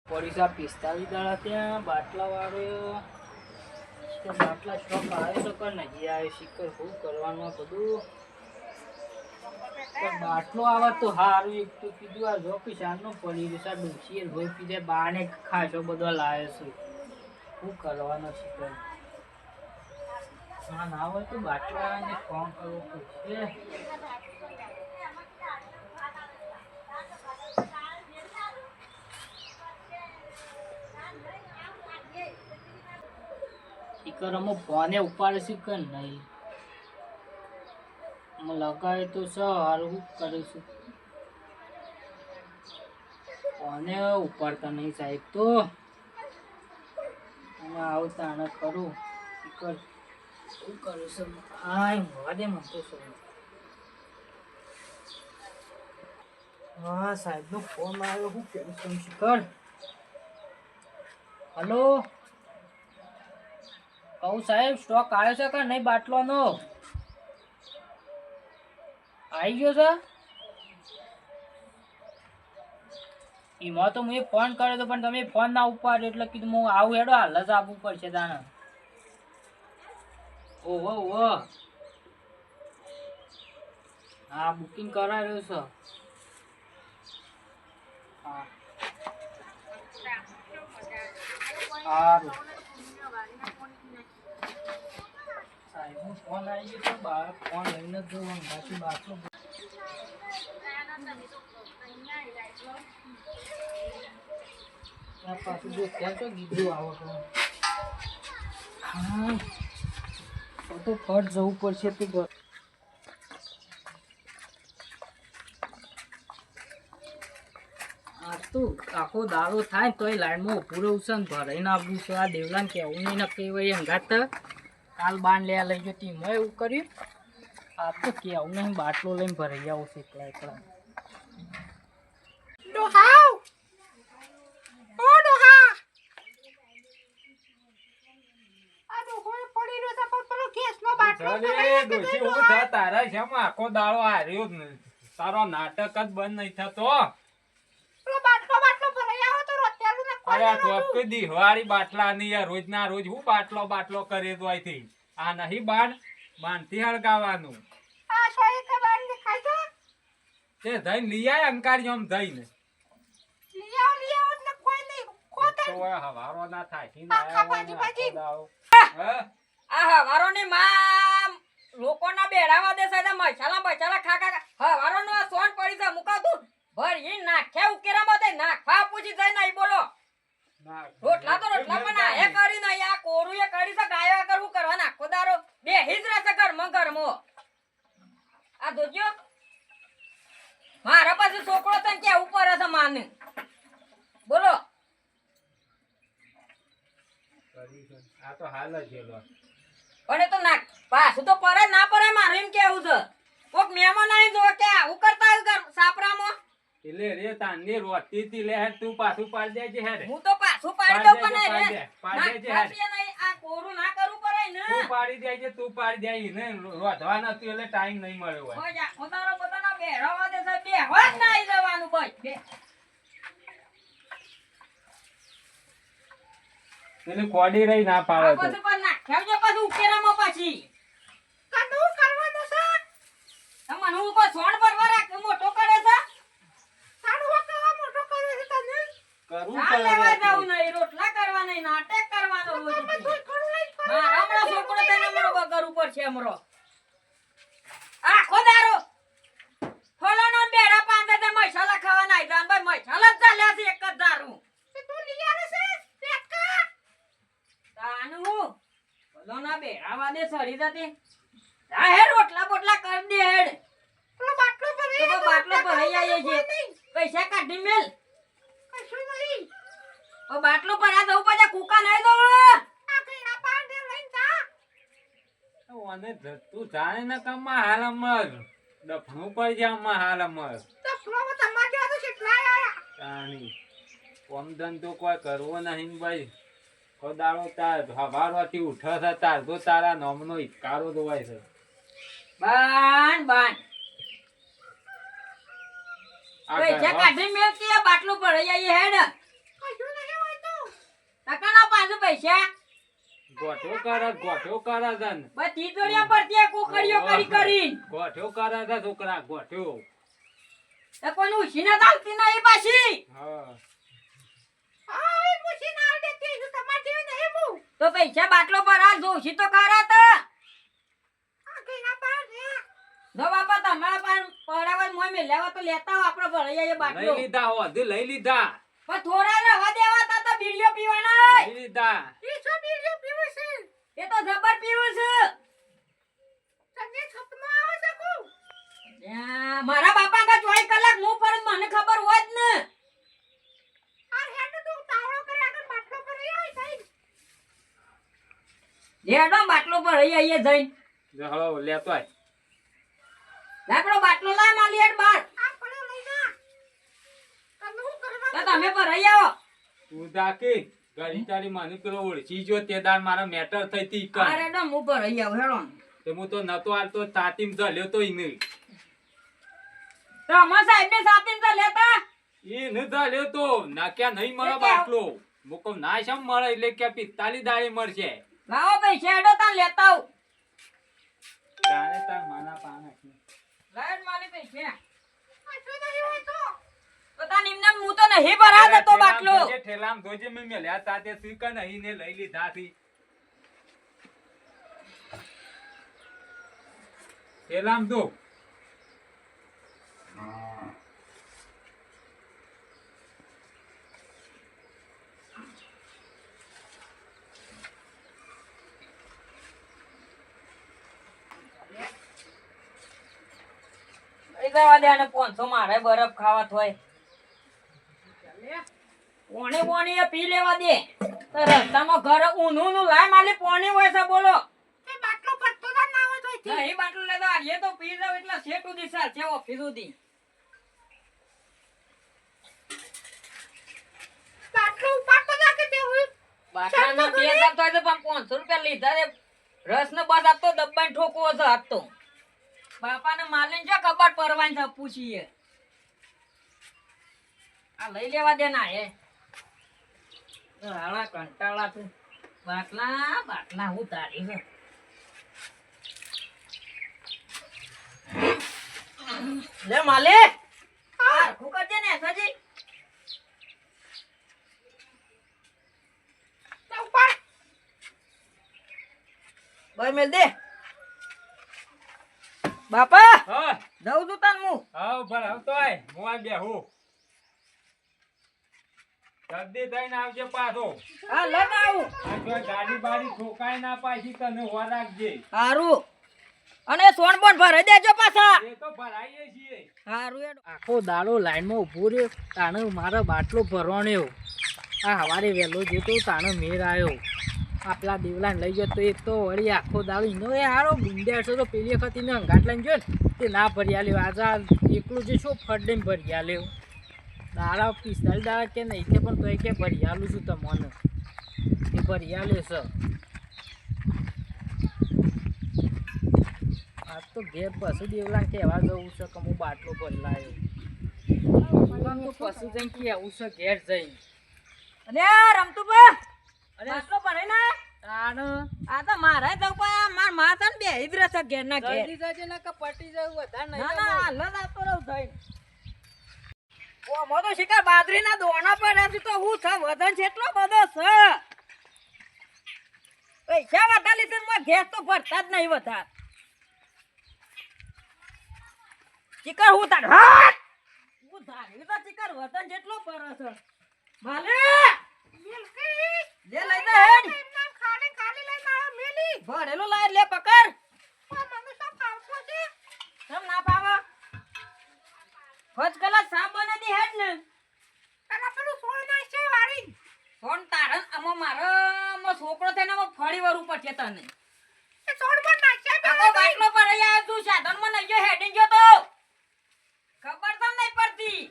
ઓડિશા 45 દાડા ત્યાં બાટલા વાળો બાટલા સ્ટોક આવે તો કર નહીં આવે શીખર શું કરવાનું બધું બાટલો આવે તો સારું એક તો કીધું આ જો કિસાનનો પડી રહ્યો ડૂસી રોઈ પીધે બાને ખાસો બધો લાવે છે શું કરવાનો શીખર હા ના હોય તો બાટલાને ફોન કરવો પડશે શીખર અમે ફોને ઉપાડે છે કે નહીં લગાવે તો સારું કરીશું ફોને ઉપાડતા નહીં સાહેબ તો આવતા ને કરું શીખર શું કરું છું હા મોડે મળતો છું હા સાહેબનો ફોન આવ્યો શું કરું છું શીખર હલો કહું સાહેબ સ્ટોક આવ્યો છે કે નહીં બાટલોનો આવી ગયો છે એમાં તો મેં ફોન કર્યો તો પણ તમે ફોન ના ઉપાડ્યો એટલે કીધું હું આવું હેડો હાલ જ આવવું પડશે તાને ઓહો ઓહો હા બુકિંગ કરાવ્યું છે હા સારું સાહેબનો ફોન આવી ગયો તો બહાર ફોન લઈને જ જવાનું બાકી બાટલો ત્યાં પાછું જો ત્યાં તો ગીધું આવો તો હા તો ફટ જવું પડશે તે ઘર આ તો આખો દાડો થાય તો એ લાઈનમાં ઉભું રહું છે ને ભરાઈને આવવું છે આ દેવલાને કહેવું નહીં ને કહેવાય અંગાત કાલ બાન લે લઈ ગયો ટીમમાં એવું કર્યું આ તો કહેવું નહીં બાટલો લઈને ભરાઈ આવું છે એકલા એકલા તારો નાટક જ બંધ નહીં થતો દિવાળી બાટલા ની રોજ ના રોજ હું બાટલો બાટલો કરે તો અહીંથી આ નહીં બાંધથી હળગાવાનું તે જઈને લઈ આય અંકારી આમ જઈને હવારો ના થાય આ હવારો ની માં લોકો ના બેડાવા દે છે મસાલા મસાલા ખા ખા હવારો નો સોન પડી છે મુકા તું ભરી નાખ્યા ઉકેરામાં દે નાખવા પૂછી જાય નહીં બોલો રોટલા તો રોટલા પણ આ એ કરી નહીં આ કોરું એ કરી છે ગાયો કરવું કરવા નાખો દારો બે હિજ રહેશે ઘરમાં ઘરમાં આ જોજો મારા પાસે છોકરો તને કે ઉપર હશે માને બોલો આ તો હાલ જ અને તો ના પાછું તો પડે ના પડે મારે એમ કેવું છે કોક મહેમાન આવી જો કે આવું કરતા ઘર સાપરામાં એટલે રે તાંડી રોતી તી લે તું પાછું પાડ દેજે હે હું તો પાછું પાડી દઉં પણ રે પાડ દેજે હે નહીં આ કોરું ના કરવું પડે ને તું પાડી દેજે તું પાડી દેઈ ને રોધવા નતું એટલે ટાઈમ નહીં મળ્યો હોય હો જા ઉતારો પોતાનો બેરાવા દે છે બે હોત ના આવી જવાનું કોઈ બે એટલે કોડી રહી ના પાડે તો પછી પણ ના ખેવજે પાછું ઉકેરામાં પાછી કાંડું કરવાનું છે તમને હું કોઈ સોણ ભરવા રાખ મોટો કરે છે સાડું કેવા મોટો કરે છે તને કરું આ લેવા જાવ નહીં રોટલા કરવા નહીં નાટક કરવાનો રોજ મારા હમણાં છોકરો તને મરો બગર ઉપર છે મરો આખો દારો ફોલાનો બેડા પાંદે તે મસાલા ખાવા નાઈ જાન ભાઈ મસાલા જ ચાલ્યા છે એક જ દારૂ તું લઈ આવે છે પેકા તાનું ફોલાના બેડા વાદે સરી જતી આ હે રોટલા બોટલા કર દે હેડ તો બાટલો ભરાઈ આયે છે પૈસા કાઢી મેલ કશું નહીં ઓ બાટલો ભરા દઉં પછી કુકા નહીં દો આ કઈના પાંડે લઈને જા ઓને તું જાણે ન કમમાં હાલમાં ડફણું પડી જામાં હાલમાં તો ફ્લો તમાર જેવા તો કેટલા આયા તાણી કોમ ધંધો કોઈ કરવો નહીં ભાઈ કોદાળો તાર હવારવાથી ઉઠે છે તાર તો તારા નામનો ઇકારો દોવાય છે બાન બાન પૈસા કાઢી મેલ કે બાટલો ભરાઈ આઈ હેડ કશું પાછું પૈસા ગોઠ્યો કરે છે ને. બધી જોડિયા પરથી આ કુકડીઓ કરી ગોઠ્યો કરે છે છોકરા, ગોઠ્યો. તો કોઈ ઉછીને ચાલતી નહીં પાછી હા. તો પૈસા બાટલો પર આ જોશી તો ખરા તો જો બાપા તમારા પાન પડાવવા મોય મે લેવા તો લેતા આવો આપણે ભરાઈ આવીએ બાટલો લઈ લીધા હો, હજી લઈ લીધા. પણ થોડા રહેવા દેવાતા તો બીડીઓ પીવાના લઈ લીધા. એ તો જબર પીવું છે મારા બાપા કા 24 કલાક હું પર મને ખબર હોત ને જેડો બાટલો પર રહી આઈએ જઈ જો હળો લેતો આય. લાકડો બાટલો લાય માલી હેડ બાર તો તમે પર રહી આવો તું તાકી ઘડી તારી મને પેલો ઓળખી જો તે દાડ મારા મેટર થઈ તી કર. અરે ડો હું પર રહી આવો હેડો તે હું તો નતો આલતો, તાતીમ જલ્યો તો ઈને. તો અમાર સાહેબ ને સાતીન તો લેતા ઈને જલ્યો તો નાક્યા નહીં મળે બાટલો. મુકો ના શમ મળે એટલે કે 45 દાડે મળશે. લાવો પૈસા હેડો તા લેતા આવ તારે તાર માના પાના છે. લાઈટ માલી પૈસા તો તા નિમને હું તો નહીં ભરા દેતો બાટલો જે ઠેલામ ધોજે મે મેલ્યા તાતે સ્વીકાર નહીં ને લઈ લીધા થી. ઠેલામ દો. જવા દે અને 500 મારે બરફ ખાવા થોય પોણી પોણી એ પી લેવા દે તો રસ્તામાં ઘર ઊનું નું લાય માલી પોણી હોય છે બોલો બાટલો પડતો ના હોય તો નહીં બાટલો લેતો આડીએ તો પી જાવ એટલે સેટ સુધી સાલ છે ઓફિસ સુધી બાટલો ઉપાડતો ના કે દેવું બાટલાના 2000 તો આજે પણ 500 રૂપિયા લીધા રે રસ ને બસ આપતો દબાઈને ઠોકવો છે આપતો બાપાને માલીને જો કબાટ પરવાન છે પૂછીએ આ લઈ લેવા દે ના હે હાલા કંટાળા તું બાટલા હું તારી છે લે માલે આ ખુકર દે ને સજી ઉપર ભાઈ મેલ દે બાપા હા દઉં છું તન હું આવ ભર આવતો આય હું આ બેહું. જલ્દી થઈને આવજે પાછો. હા લઈ આવું આ જો ગાડી બાડી ઠોકાય ના પાછી તને હોવા રાખજે. હારું અને સોન બોન ભરાઈ દેજો પાછા એ તો ભરાઈએ છીએ. હારું એડો આખો દાડો લાઈનમાં ઊભો રહ્યો તાણે મારો બાટલો ભરવાણ્યો આ સવારે વહેલો જોતો તાણે મેર આવ્યો આપલા દેવલાને લઈ ગયો તો એ તો વળી આખો દાડો એનો એ હારો બુંડ્યા છે તો પેલી વખત એને અંગાટ લઈને ગયો ને તે ના ભરી આલ્યો આજે આ એકલું જે શું ફરડીને ભરી આલ્યો દાડા 45 દાડા કે નહીં તે પણ તોય કે ભરી આલું છું તમને એ ભરી આલ્યો છે આજ તો ઘેર પછી દેવલાને કહેવા જવું છે કે હું બાટલો ભરી લાવ્યો તો પછી જઈને કહેવું છે ઘેર જઈને અરે રમતુભા અરે બાટલો ભરે ને તાણ આ તો મારે તો માર માતા ને બેહી જ રહેશે ઘેર ના ઘેર જલ્દી જજે ને કે પટી જાય વધારે નહીં ના ના હાલ જ આપતો રહું થઈ ઓ મો તો શિકાર બાજરીના દોણા પડ્યા છે તો હું છે વજન છે એટલો બધો છે પૈસા વધારે લીધે માં ગેસ તો ભરતા જ નહીં વધાર શિકાર હું તાર હા હું ધારી તો શિકાર વજન જેટલો પડે છે ભાલે લે લઈ દે હેડ ખાલી લઈ ના મેલી ભરેલો લાય લે પકડ મને સબ પાવતો છે સમ ના પાવા ફોજ કલા સાબ બને દી હેડ ને અને પેલું સોણ ના છે વાળી સોણ તારન અમો મારો મો છોકરો થઈને મો ફળી વર ઉપર છે તને એ સોણ પર નાખ્યા તો આ બાઈકનો પર આયા તું સાધન માં નઈ જો હેડિંગ ગયો તો ખબર તો નહીં પડતી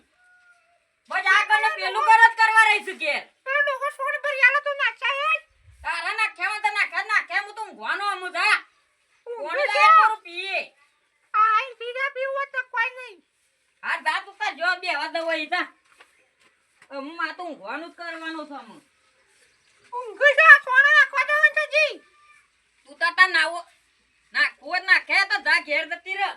બસ આગળ પેલું કરત કરવા રહી છે કે પેલો લોકો સોણ પર આલો તો નાખ્યા હેડ તારા નાખ્યા તો નાખ્યા હું તું ગવાનો અમુ જા કોણ લાય કરું પીએ આઈ સીધા પીવું તો કોઈ નહીં આ જા તું તાર જો બેવા દવા ઈ જા હું આ તો ઊંઘવાનું જ કરવાનું છે હું ઊંઘ છે તાર નાવો નાખવું હોય તો નાખે તો જા ઘેર જતી રહે